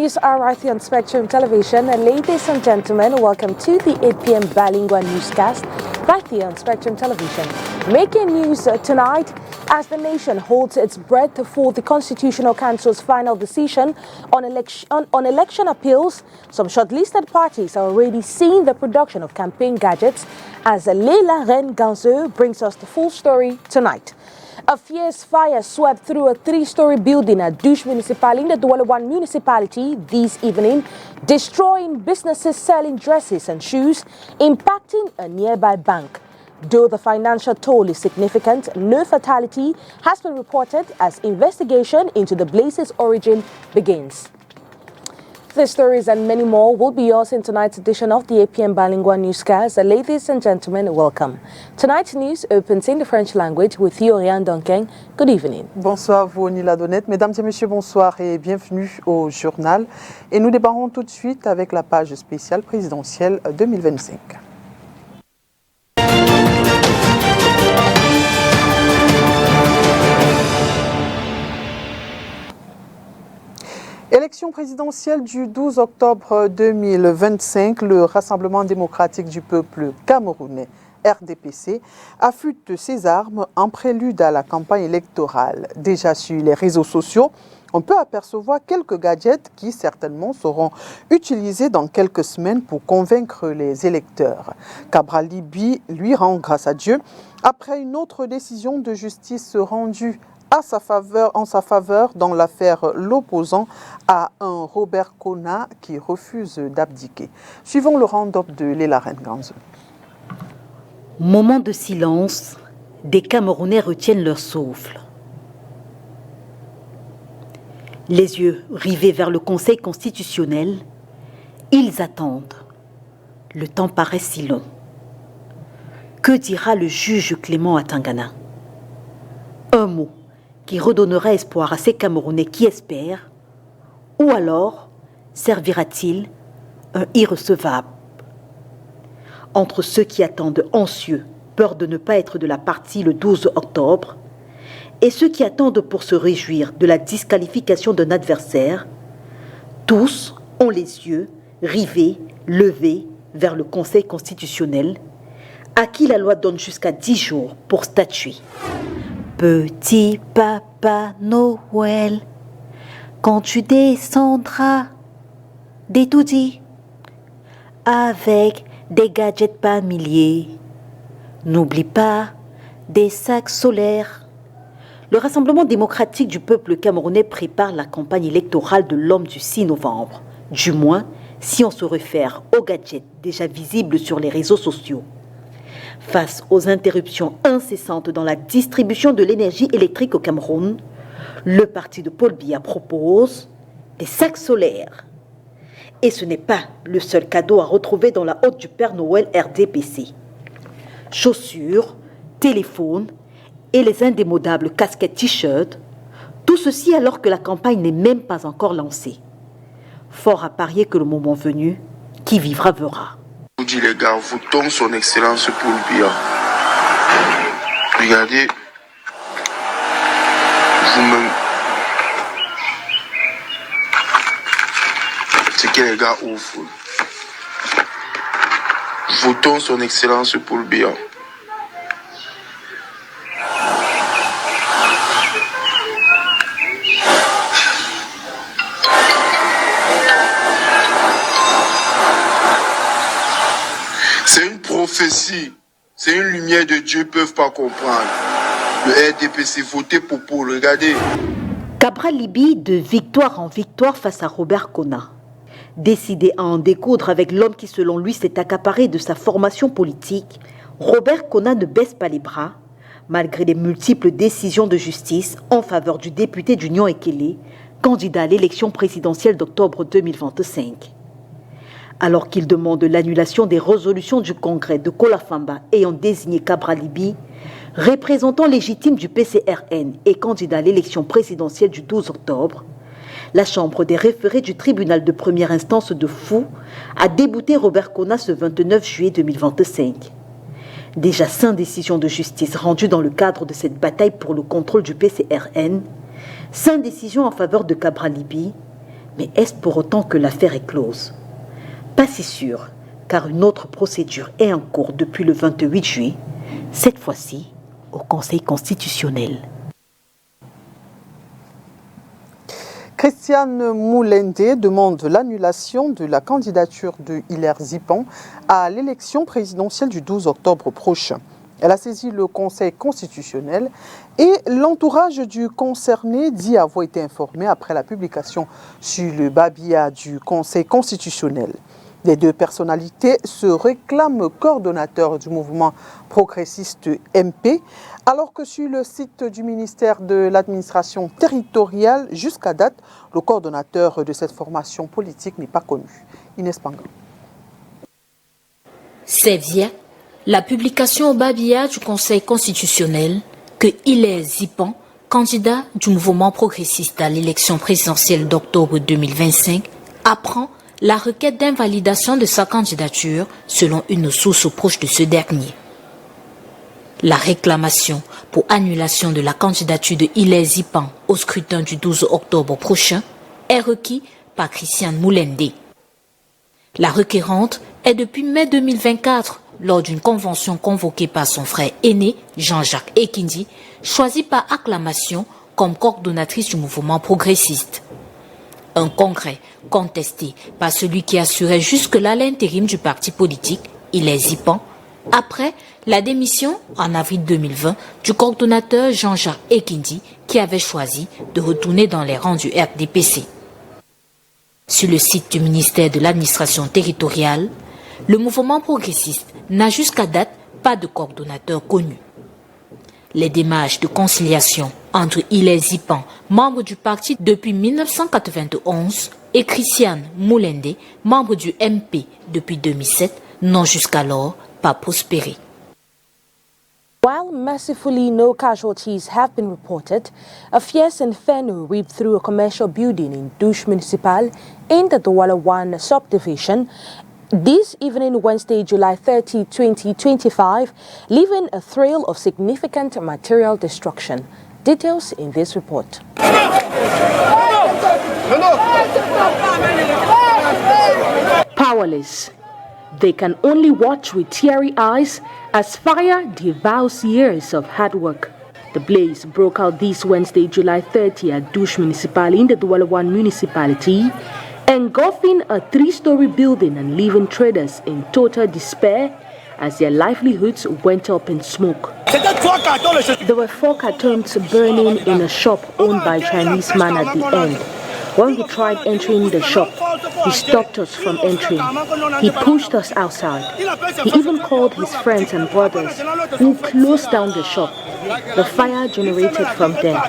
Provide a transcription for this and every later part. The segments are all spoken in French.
news are right here on Spectrum Television. Ladies and gentlemen, welcome to the 8 p.m. bilingual newscast right here on Spectrum Television. Making news tonight as the nation holds its breath for the Constitutional Council's final decision on election appeals. Some shortlisted parties are already seeing the production of campaign gadgets as Leila Ren Ganzo brings us the full story tonight. A fierce fire swept through a 3-story building at Douche Municipality in the Douala 1 municipality this evening, destroying businesses selling dresses and shoes, impacting a nearby bank. Though the financial toll is significant, no fatality has been reported as investigation into the blaze's origin begins. These stories and many more will be yours in tonight's edition of the 8 p.m. bilingual newscast. Ladies and gentlemen, welcome. Tonight's news opens in the French language with Yorian Donkeng. Good evening. Bonsoir, vous, Nila Donette. Mesdames et messieurs, bonsoir et bienvenue au journal. Et nous débarrons tout de suite avec la page spéciale présidentielle 2025. Élection présidentielle du 12 octobre 2025, le Rassemblement démocratique du peuple camerounais, RDPC, affûte ses armes en prélude à la campagne électorale. Déjà sur les réseaux sociaux, on peut apercevoir quelques gadgets qui certainement seront utilisés dans quelques semaines pour convaincre les électeurs. Cabral Liby lui rend grâce à Dieu après une autre décision de justice rendue en sa faveur dans l'affaire l'opposant à un Robert Kona qui refuse d'abdiquer. Suivons le round-up de Leila Ren Ganzo. Moment de silence, des Camerounais retiennent leur souffle. Les yeux rivés vers le Conseil constitutionnel, ils attendent. Le temps paraît si long. Que dira le juge Clément Atangana? Un mot qui redonnera espoir à ces Camerounais qui espèrent, ou alors servira-t-il un irrecevable? Entre ceux qui attendent anxieux, peur de ne pas être de la partie le 12 octobre, et ceux qui attendent pour se réjouir de la disqualification d'un adversaire, tous ont les yeux rivés, levés vers le Conseil constitutionnel, à qui la loi donne jusqu'à 10 jours pour statuer. Petit Papa Noël, quand tu descendras des tout-dits avec des gadgets par milliers, n'oublie pas des sacs solaires. Le Rassemblement démocratique du peuple camerounais prépare la campagne électorale de l'homme du 6 novembre, du moins si on se réfère aux gadgets déjà visibles sur les réseaux sociaux. Face aux interruptions incessantes dans la distribution de l'énergie électrique au Cameroun, le parti de Paul Biya propose des sacs solaires. Et ce n'est pas le seul cadeau à retrouver dans la hotte du Père Noël RDPC. Chaussures, téléphones et les indémodables casquettes t-shirts, tout ceci alors que la campagne n'est même pas encore lancée. Fort à parier que le moment venu, qui vivra verra. Je vous dis les gars, votons son excellence Paul Biya. Regardez, vous-même, ce que les gars ouvrent. Votons son excellence Paul Biya. C'est une prophétie, c'est une lumière de Dieu, ils ne peuvent pas comprendre. Le RDPC, voté pour Paul, regardez. Cabral Liby de victoire en victoire face à Robert Kona. Décidé à en découdre avec l'homme qui selon lui s'est accaparé de sa formation politique, Robert Kona ne baisse pas les bras, malgré les multiples décisions de justice en faveur du député d'Union Ekele, candidat à l'élection présidentielle d'octobre 2025. Alors qu'il demande l'annulation des résolutions du Congrès de Kolafamba ayant désigné Cabral Liby, représentant légitime du PCRN et candidat à l'élection présidentielle du 12 octobre, la Chambre des référés du tribunal de première instance de Fou a débouté Robert Kona ce 29 juillet 2025. Déjà 5 décisions de justice rendues dans le cadre de cette bataille pour le contrôle du PCRN, 5 décisions en faveur de Cabral Liby, Mais est-ce pour autant que l'affaire est close? Pas si sûr, car une autre procédure est en cours depuis le 28 juillet, cette fois-ci au Conseil constitutionnel. Christiane Moulende demande l'annulation de la candidature de Hilaire Zipan à l'élection présidentielle du 12 octobre prochain. Elle a saisi le Conseil constitutionnel et l'entourage du concerné dit avoir été informé après la publication sur le babillard du Conseil constitutionnel. Les deux personnalités se réclament coordonnateurs du mouvement progressiste MP, alors que sur le site du ministère de l'administration territoriale, jusqu'à date, le coordonnateur de cette formation politique n'est pas connu. Inès Pangan. C'est via la publication au babillard du Conseil constitutionnel que Hilaire Zipan, candidat du mouvement progressiste à l'élection présidentielle d'octobre 2025, apprend la requête d'invalidation de sa candidature selon une source proche de ce dernier. La réclamation pour annulation de la candidature de Hilaire Zipan au scrutin du 12 octobre prochain est requis par Christiane Moulende. La requérante est depuis mai 2024, lors d'une convention convoquée par son frère aîné, Jean-Jacques Ekindi, choisi par acclamation comme coordonnatrice du mouvement progressiste. Un congrès contesté par celui qui assurait jusque-là l'intérim du parti politique, Hilaire Zipan, après la démission en avril 2020 du coordonnateur Jean-Jacques Ekindi qui avait choisi de retourner dans les rangs du RDPC. Sur le site du ministère de l'administration territoriale, le mouvement progressiste n'a jusqu'à date pas de coordonnateur connu. Les démarches de conciliation entre Hilaire Zipan, membre du parti depuis 1991, et Christiane Moulende, membre du MP depuis 2007, n'ont jusqu'alors pas prospéré. While mercifully no casualties have been reported, a fierce inferno ripped through a commercial building in Douche Municipal in the Douala 1 subdivision this evening, Wednesday, July 30, 2025, leaving a trail of significant material destruction. Details in this report. Powerless, they can only watch with teary eyes as fire devours years of hard work. The blaze broke out this Wednesday, July 30 at Douche Municipal in the Douala 1 municipality, engulfing a 3-story building and leaving traders in total despair as their livelihoods went up in smoke. There were 4 cartons burning in a shop owned by a Chinese man at the end. When we tried entering the shop, he stopped us from entering. He pushed us outside. He even called his friends and brothers, who closed down the shop. The fire generated from there.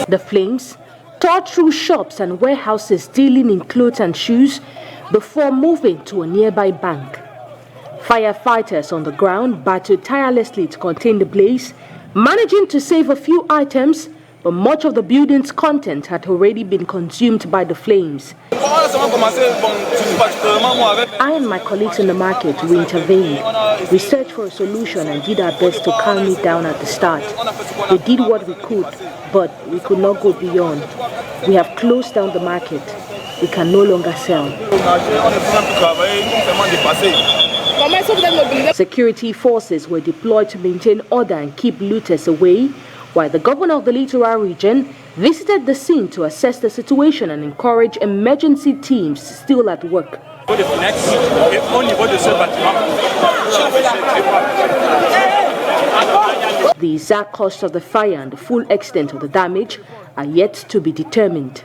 The flames tore through shops and warehouses dealing in clothes and shoes before moving to a nearby bank. Firefighters on the ground battled tirelessly to contain the blaze, managing to save a few items, but much of the building's content had already been consumed by the flames. I and my colleagues in the market, we intervened. We searched for a solution and did our best to calm it down at the start. We did what we could, but we could not go beyond. We have closed down the market. We can no longer sell. Security forces were deployed to maintain order and keep looters away, while the governor of the Littoral region visited the scene to assess the situation and encourage emergency teams still at work. The exact cost of the fire and the full extent of the damage are yet to be determined.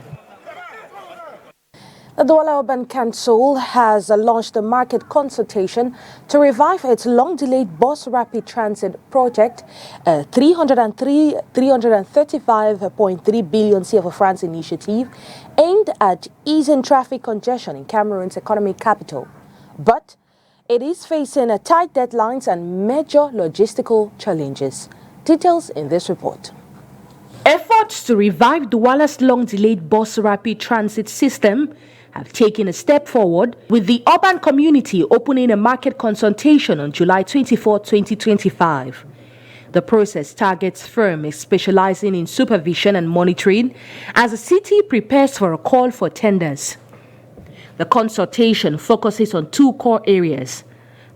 The Douala Urban Council has launched a market consultation to revive its long-delayed bus rapid transit project, 335.3 billion CFA francs initiative aimed at easing traffic congestion in Cameroon's economic capital. But it is facing tight deadlines and major logistical challenges. Details in this report. Efforts to revive Douala's long-delayed bus rapid transit system have taken a step forward, with the urban community opening a market consultation on July 24, 2025. The process targets firms specializing in supervision and monitoring as the city prepares for a call for tenders. The consultation focuses on two core areas: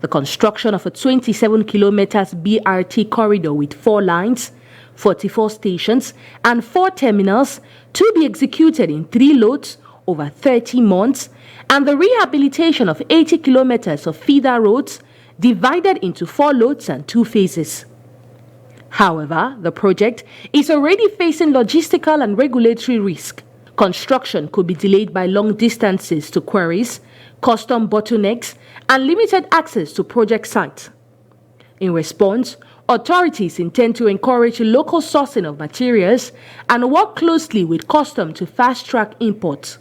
the construction of a 27 kilometers BRT corridor with 4 lines, 44 stations, and 4 terminals to be executed in 3 lots over 30 months, and the rehabilitation of 80 kilometers of feeder roads divided into 4 lots and 2 phases. However, the project is already facing logistical and regulatory risk. Construction could be delayed by long distances to quarries, custom bottlenecks, and limited access to project sites. In response, authorities intend to encourage local sourcing of materials and work closely with custom to fast-track imports.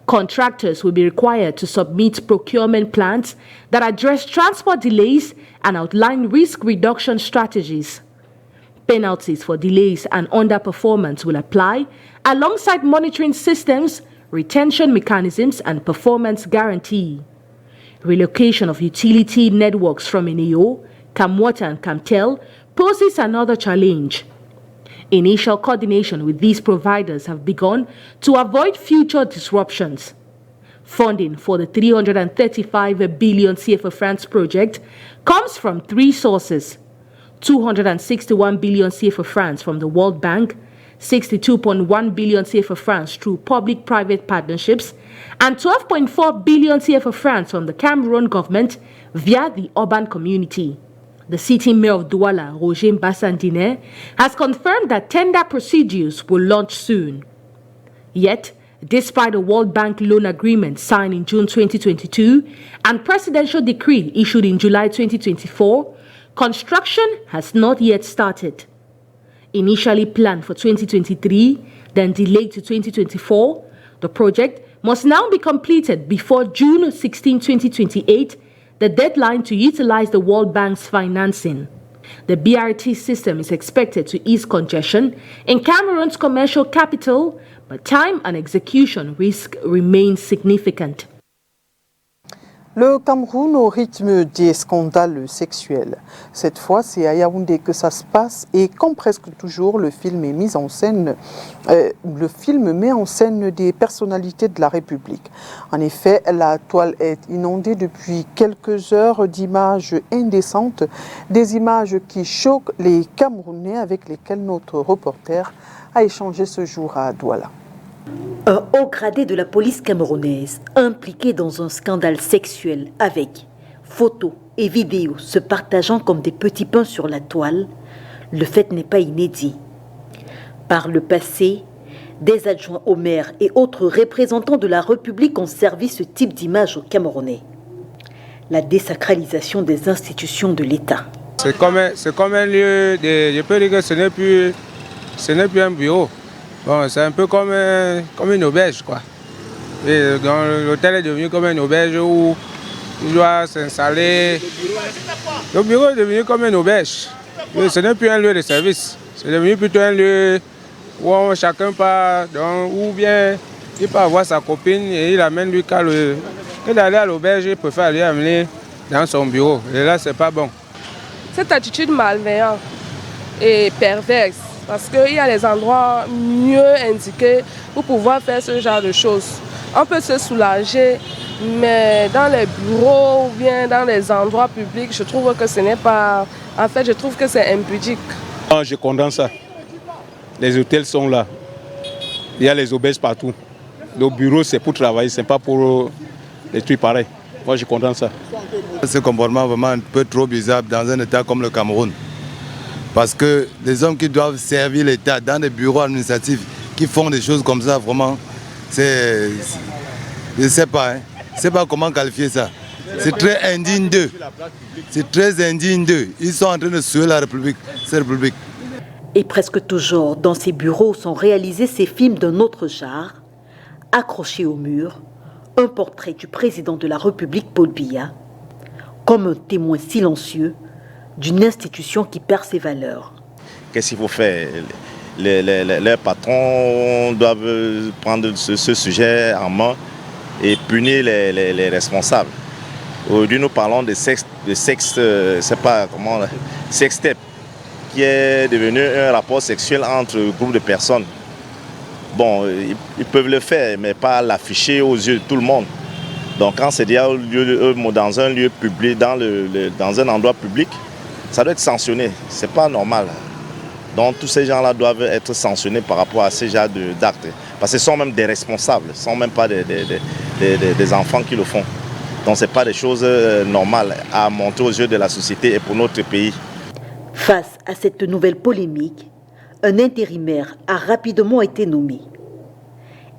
Contractors will be required to submit procurement plans that address transport delays and outline risk reduction strategies. Penalties for delays and underperformance will apply alongside monitoring systems, retention mechanisms, and performance guarantee. Relocation of utility networks from Eneo, Camwater, and Camtel poses another challenge. Initial coordination with these providers have begun to avoid future disruptions. Funding for the 335 billion CFA France project comes from 3 sources: 261 billion CFA France from the World Bank, 62.1 billion CFA France through public-private partnerships, and 12.4 billion CFA France from the Cameroon government via the urban community. The city mayor of Douala, Roger Bassandine, has confirmed that tender procedures will launch soon. Yet, despite a World Bank loan agreement signed in June 2022 and presidential decree issued in July 2024, construction has not yet started. Initially planned for 2023, then delayed to 2024, the project must now be completed before June 16, 2028, the deadline to utilize the World Bank's financing. The BRT system is expected to ease congestion in Cameroon's commercial capital, but time and execution risk remains significant. Le Cameroun au rythme des scandales sexuels. Cette fois, c'est à Yaoundé que ça se passe et comme presque toujours, le film est mis en scène. Le film met en scène des personnalités de la République. En effet, la toile est inondée depuis quelques heures d'images indécentes, des images qui choquent les Camerounais avec lesquels notre reporter a échangé ce jour à Douala. Un haut gradé de la police camerounaise impliqué dans un scandale sexuel avec photos et vidéos se partageant comme des petits pains sur la toile, le fait n'est pas inédit. Par le passé, des adjoints au maire et autres représentants de la République ont servi ce type d'image aux Camerounais. La désacralisation des institutions de l'État. C'est comme un lieu, je peux dire que ce n'est plus un bureau. Bon, c'est un peu comme une auberge, quoi. Et l'hôtel est devenu comme une auberge où il doit s'installer. Le bureau est devenu comme une auberge. Et ce n'est plus un lieu de service. C'est devenu plutôt un lieu où chacun part, ou bien il peut avoir sa copine et il amène lui qu'à d'aller à l'auberge, il préfère aller amener dans son bureau. Et là, c'est pas bon. Cette attitude malveillante et perverse, parce qu'il y a des endroits mieux indiqués pour pouvoir faire ce genre de choses. On peut se soulager, mais dans les bureaux ou bien dans les endroits publics, je trouve que ce n'est pas... En fait, je trouve que c'est impudique. Je condamne ça. Les hôtels sont là. Il y a les auberges partout. Le bureau, c'est pour travailler, ce n'est pas pour les trucs pareils. Moi, je condamne ça. Ce comportement est vraiment un peu trop bizarre dans un État comme le Cameroun. Parce que les hommes qui doivent servir l'État dans des bureaux administratifs qui font des choses comme ça, vraiment, je ne sais pas. Je ne sais pas comment qualifier ça. C'est très indigne d'eux. C'est très indigne d'eux. Ils sont en train de suer la République, cette République. Et presque toujours, dans ces bureaux sont réalisés ces films d'un autre genre. Accrochés au mur, un portrait du président de la République, Paul Biya, comme un témoin silencieux d'une institution qui perd ses valeurs. Qu'est-ce qu'il faut faire? Les patrons doivent prendre ce sujet en main et punir les responsables. Aujourd'hui, nous parlons de sexe, c'est pas comment, sextape. qui est devenu un rapport sexuel entre un groupe de personnes. Bon, ils peuvent le faire, mais pas l'afficher aux yeux de tout le monde. Donc quand c'est dans un lieu public, dans un endroit public, ça doit être sanctionné. C'est pas normal. Donc tous ces gens-là doivent être sanctionnés par rapport à ces genres d'actes. Parce que ce sont même des responsables, ce ne sont même pas des enfants qui le font. Donc ce n'est pas des choses normales à montrer aux yeux de la société et pour notre pays. Face à cette nouvelle polémique, un intérimaire a rapidement été nommé.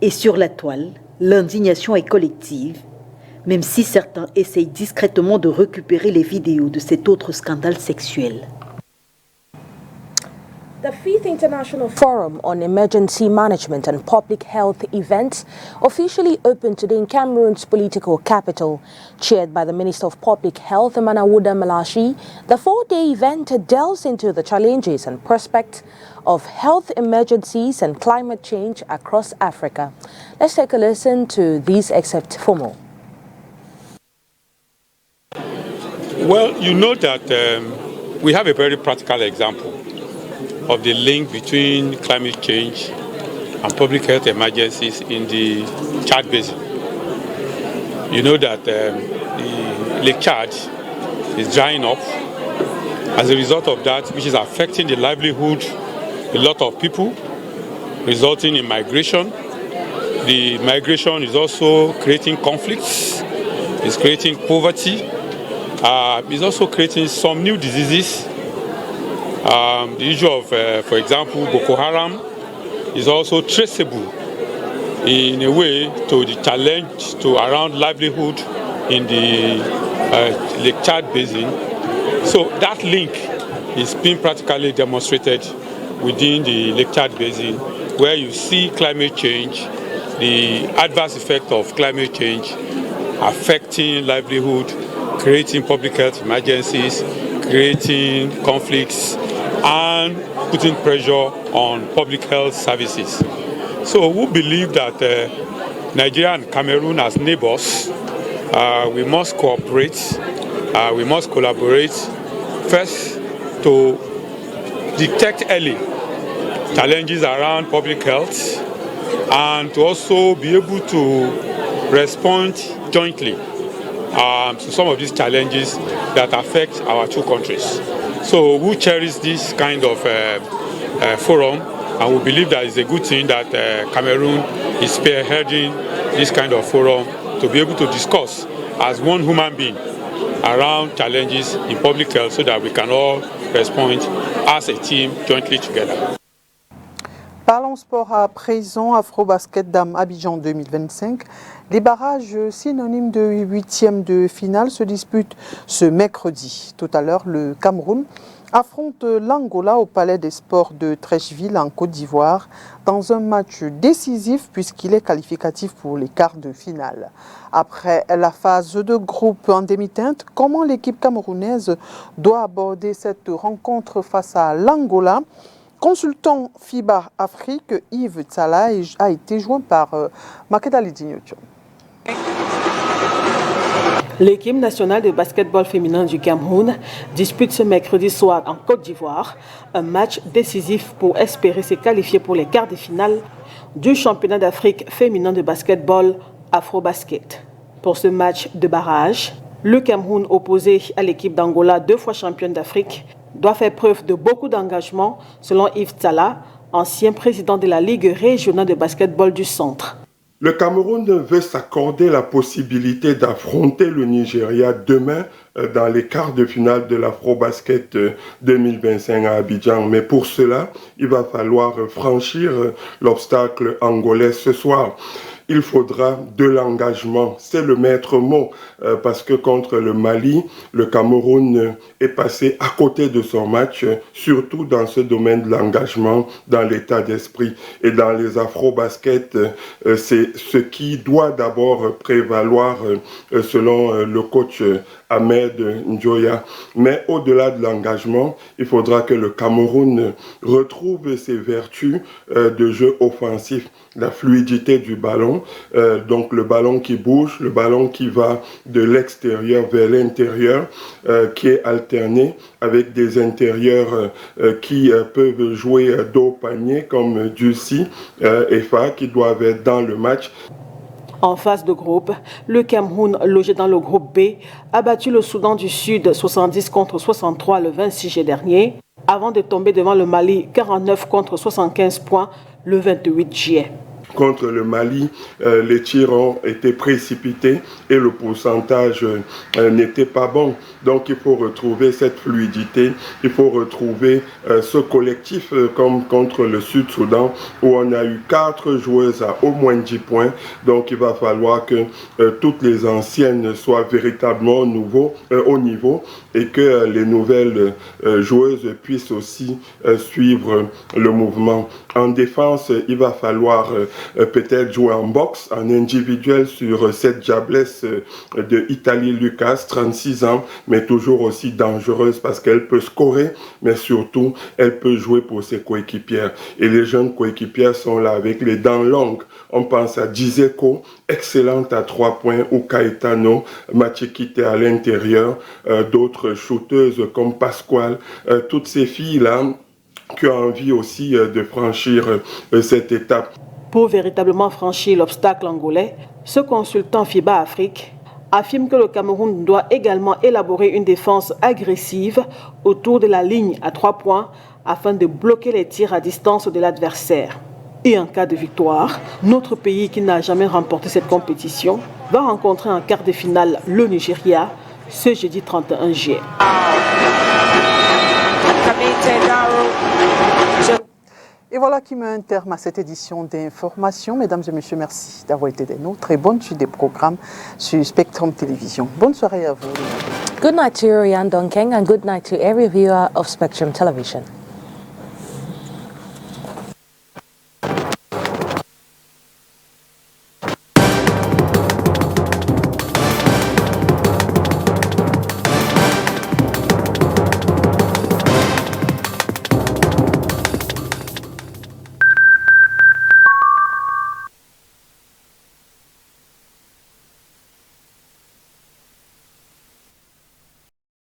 Et sur la toile, l'indignation est collective, même si certains essayent discrètement de récupérer les vidéos de cet autre scandale sexuel. The 5th International Forum on Emergency Management and Public Health Events officially opened today in Cameroon's political capital. Chaired by the Minister of Public Health, Manawuda Malashi, the 4-day event delves into the challenges and prospects of health emergencies and climate change across Africa. Let's take a listen to these excerpts for more. Well, you know that we have a very practical example of the link between climate change and public health emergencies in the Chad Basin. You know that the Lake Chad is drying up. As a result of that, which is affecting the livelihood of a lot of people, resulting in migration. The migration is also creating conflicts, it's creating poverty, it's also creating some new diseases. The issue of, for example, Boko Haram is also traceable in a way to the challenge to around livelihood in the Lake Chad Basin. So that link is being practically demonstrated within the Lake Chad Basin, where you see climate change, the adverse effect of climate change affecting livelihood, creating public health emergencies, creating conflicts, and putting pressure on public health services. So we believe that Nigeria and Cameroon as neighbors, we must cooperate, we must collaborate, first to detect early challenges around public health and to also be able to respond jointly to some of these challenges that affect our two countries. So we cherish this kind of forum, and we believe that it's a good thing that Cameroon is spearheading this kind of forum to be able to discuss as one human being around challenges in public health so that we can all respond as a team jointly together. Parlons sport à présent. Afrobasket Dame Abidjan 2025. Les barrages synonymes de 8e de finale se disputent ce mercredi. Tout à l'heure, le Cameroun affronte l'Angola au Palais des Sports de Treichville en Côte d'Ivoire dans un match décisif puisqu'il est qualificatif pour les quarts de finale. Après la phase de groupe en demi-teinte, comment l'équipe camerounaise doit aborder cette rencontre face à l'Angola? Consultant FIBA Afrique, Yves Tsala a été joint par Makeda Lidinyocho. L'équipe nationale de basketball féminin du Cameroun dispute ce mercredi soir en Côte d'Ivoire un match décisif pour espérer se qualifier pour les quarts de finale du championnat d'Afrique féminin de basketball Afrobasket. Pour ce match de barrage, le Cameroun, opposé à l'équipe d'Angola, 2 fois championne d'Afrique, doit faire preuve de beaucoup d'engagement, selon Yves Tsala, ancien président de la Ligue régionale de basketball du Centre. Le Cameroun veut s'accorder la possibilité d'affronter le Nigeria demain dans les quarts de finale de l'Afrobasket 2025 à Abidjan. Mais pour cela, il va falloir franchir l'obstacle angolais ce soir. Il faudra de l'engagement, c'est le maître mot, parce que contre le Mali, le Cameroun est passé à côté de son match, surtout dans ce domaine de l'engagement, dans l'état d'esprit. Et dans les afro-baskets, c'est ce qui doit d'abord prévaloir selon le coach Ahmed Njoya. Mais au-delà de l'engagement, il faudra que le Cameroun retrouve ses vertus de jeu offensif, la fluidité du ballon, ballon, donc le ballon qui bouge, le ballon qui va de l'extérieur vers l'intérieur, qui est alterné avec des intérieurs qui peuvent jouer dos au panier comme Dussi et Fa qui doivent être dans le match. En phase de groupe, le Cameroun, logé dans le groupe B, a battu le Soudan du Sud 70 contre 63 le 26 juillet dernier, avant de tomber devant le Mali 49 contre 75 points le 28 juillet. Contre le Mali, les tirs ont été précipités et le pourcentage n'était pas bon. Donc il faut retrouver cette fluidité, il faut retrouver ce collectif comme contre le Sud-Soudan où on a eu 4 joueuses à au moins 10 points. Donc il va falloir que toutes les anciennes soient véritablement au niveau et que les nouvelles joueuses puissent aussi suivre le mouvement. En défense, il va falloir peut-être jouer en boxe, en individuel sur cette diablesse de Italie Lucas, 36 ans, mais toujours aussi dangereuse parce qu'elle peut scorer, mais surtout, elle peut jouer pour ses coéquipières. Et les jeunes coéquipières sont là avec les dents longues. On pense à Dzeko, excellente à 3 points, ou Caetano, Machekite à l'intérieur, d'autres shooteuses comme Pasquale, toutes ces filles-là qui ont envie aussi de franchir cette étape. Pour véritablement franchir l'obstacle angolais, ce consultant FIBA Afrique affirme que le Cameroun doit également élaborer une défense agressive autour de la ligne à 3 points afin de bloquer les tirs à distance de l'adversaire. Et en cas de victoire, notre pays qui n'a jamais remporté cette compétition va rencontrer en quart de finale le Nigeria ce jeudi 31 juillet. Et voilà qui met un terme à cette édition d'information. Mesdames et messieurs, merci d'avoir été des nôtres et bonne suite des programmes sur Spectrum Télévision. Bonne soirée à vous. Good night to Ryan Donkeng and good night to every viewer of Spectrum Television.